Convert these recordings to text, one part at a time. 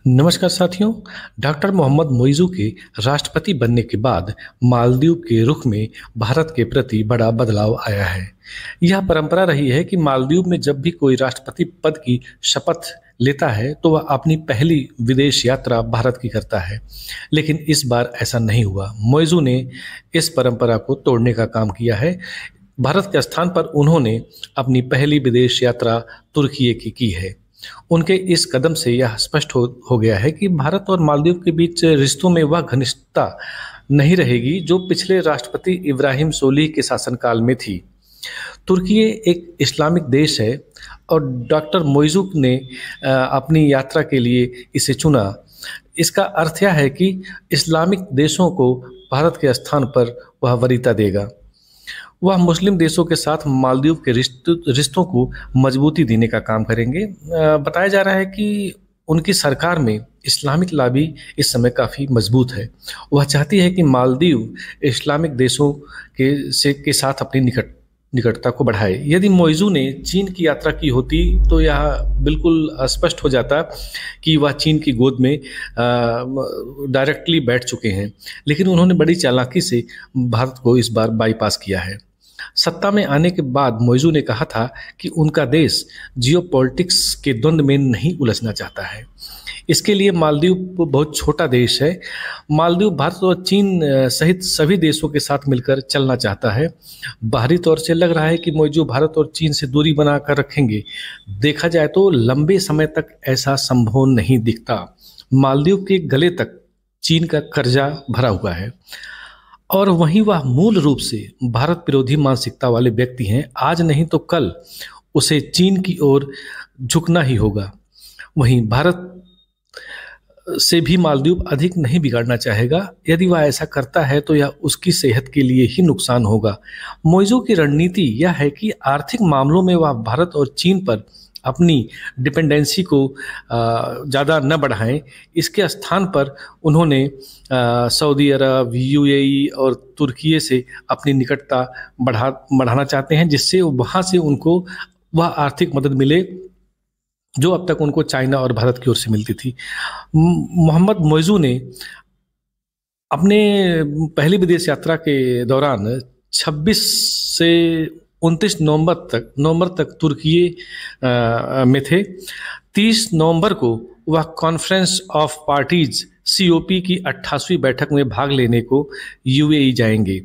नमस्कार साथियों। डॉक्टर मोहम्मद मोइज़ू के राष्ट्रपति बनने के बाद मालदीव के रुख में भारत के प्रति बड़ा बदलाव आया है। यह परंपरा रही है कि मालदीव में जब भी कोई राष्ट्रपति पद की शपथ लेता है तो वह अपनी पहली विदेश यात्रा भारत की करता है, लेकिन इस बार ऐसा नहीं हुआ। मोइज़ू ने इस परंपरा को तोड़ने का काम किया है। भारत के स्थान पर उन्होंने अपनी पहली विदेश यात्रा तुर्की की है। उनके इस कदम से यह स्पष्ट हो गया है कि भारत और मालदीव के बीच रिश्तों में वह घनिष्ठता नहीं रहेगी जो पिछले राष्ट्रपति इब्राहिम सोलिह के शासनकाल में थी। तुर्की एक इस्लामिक देश है और डॉक्टर मोइज़ू ने अपनी यात्रा के लिए इसे चुना। इसका अर्थ यह है कि इस्लामिक देशों को भारत के स्थान पर वह वरीयता देगा। वह मुस्लिम देशों के साथ मालदीव के रिश्तों को मजबूती देने का काम करेंगे। बताया जा रहा है कि उनकी सरकार में इस्लामिक लॉबी इस समय काफ़ी मजबूत है। वह चाहती है कि मालदीव इस्लामिक देशों के साथ अपनी निकटता को बढ़ाए। यदि मोइज़ू ने चीन की यात्रा की होती तो यह बिल्कुल स्पष्ट हो जाता कि वह चीन की गोद में डायरेक्टली बैठ चुके हैं, लेकिन उन्होंने बड़ी चालाकी से भारत को इस बार बाईपास किया है। सत्ता में आने के बाद मोइज़ू ने कहा था कि उनका देश जियोपॉलिटिक्स के द्वंद्व में नहीं उलझना चाहता है। इसके लिए मालदीव बहुत छोटा देश है। मालदीव भारत और चीन सहित सभी देशों के साथ मिलकर चलना चाहता है। बाहरी तौर से लग रहा है कि मोइज़ू भारत और चीन से दूरी बनाकर रखेंगे। देखा जाए तो लंबे समय तक ऐसा संभव नहीं दिखता। मालदीव के गले तक चीन का कर्जा भरा हुआ है और वहीं वह मूल रूप से भारत विरोधी मानसिकता वाले व्यक्ति हैं। आज नहीं तो कल उसे चीन की ओर झुकना ही होगा। वहीं भारत से भी मालदीव अधिक नहीं बिगाड़ना चाहेगा। यदि वह ऐसा करता है तो यह उसकी सेहत के लिए ही नुकसान होगा। मोइज़ू की रणनीति यह है कि आर्थिक मामलों में वह भारत और चीन पर अपनी डिपेंडेंसी को ज़्यादा न बढ़ाएं। इसके स्थान पर उन्होंने सऊदी अरब, यूएई और तुर्की से अपनी निकटता बढ़ाना चाहते हैं, जिससे वहाँ से उनको वह आर्थिक मदद मिले जो अब तक उनको चाइना और भारत की ओर से मिलती थी। मोहम्मद मोइज़ू ने अपने पहली विदेश यात्रा के दौरान 26 से 29 नवंबर तक तुर्की में थे। 30 नवंबर को वह कॉन्फ्रेंस ऑफ पार्टीज COP की 88वीं बैठक में भाग लेने को यूएई जाएंगे।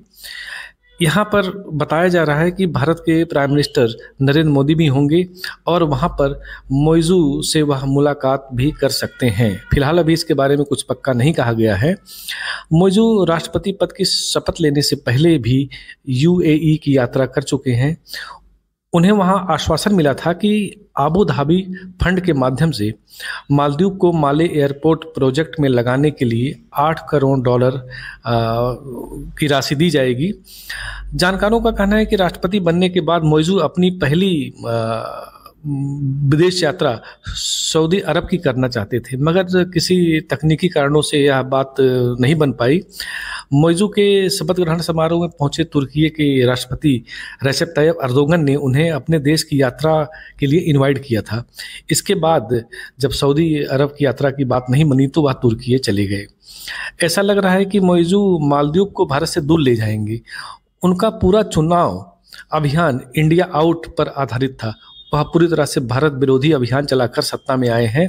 यहाँ पर बताया जा रहा है कि भारत के प्राइम मिनिस्टर नरेंद्र मोदी भी होंगे और वहाँ पर मोइज़ू से वह मुलाकात भी कर सकते हैं। फिलहाल अभी इसके बारे में कुछ पक्का नहीं कहा गया है। मोइज़ू राष्ट्रपति पद की शपथ लेने से पहले भी UAE की यात्रा कर चुके हैं। उन्हें वहां आश्वासन मिला था कि आबू धाबी फंड के माध्यम से मालदीव को माले एयरपोर्ट प्रोजेक्ट में लगाने के लिए $8 करोड़ की राशि दी जाएगी। जानकारों का कहना है कि राष्ट्रपति बनने के बाद मोइज़ू अपनी पहली विदेश यात्रा सऊदी अरब की करना चाहते थे, मगर किसी तकनीकी कारणों से यह बात नहीं बन पाई। मोइज़ू के शपथ ग्रहण समारोह में पहुंचे तुर्की के राष्ट्रपति रेसेप ताय्यप एर्दोगन ने उन्हें अपने देश की यात्रा के लिए इनवाइट किया था। इसके बाद जब सऊदी अरब की यात्रा की बात नहीं बनी तो वह तुर्की चले गए। ऐसा लग रहा है कि मोइज़ू मालदीव को भारत से दूर ले जाएंगे। उनका पूरा चुनाव अभियान इंडिया आउट पर आधारित था। वह पूरी तरह से भारत विरोधी अभियान चलाकर सत्ता में आए हैं।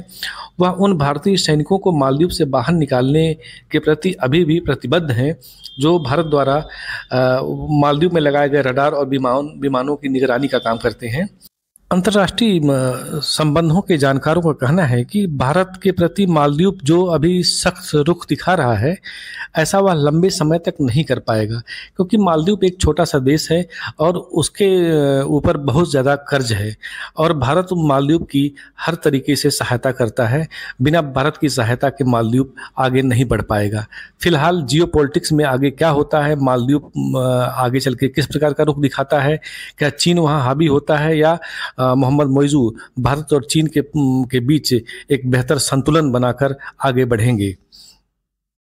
वह उन भारतीय सैनिकों को मालदीव से बाहर निकालने के प्रति अभी भी प्रतिबद्ध हैं जो भारत द्वारा मालदीव में लगाए गए रडार और विमानों की निगरानी का काम करते हैं। अंतर्राष्ट्रीय संबंधों के जानकारों का कहना है कि भारत के प्रति मालदीव जो अभी सख्त रुख दिखा रहा है, ऐसा वह लंबे समय तक नहीं कर पाएगा, क्योंकि मालदीव एक छोटा सा देश है और उसके ऊपर बहुत ज़्यादा कर्ज है और भारत मालदीव की हर तरीके से सहायता करता है। बिना भारत की सहायता के मालदीव आगे नहीं बढ़ पाएगा। फिलहाल जियोपॉलिटिक्स में आगे क्या होता है, मालदीव आगे चल के किस प्रकार का रुख दिखाता है, क्या चीन वहाँ हावी होता है या मोहम्मद मोइज़ू भारत और चीन के बीच एक बेहतर संतुलन बनाकर आगे बढ़ेंगे।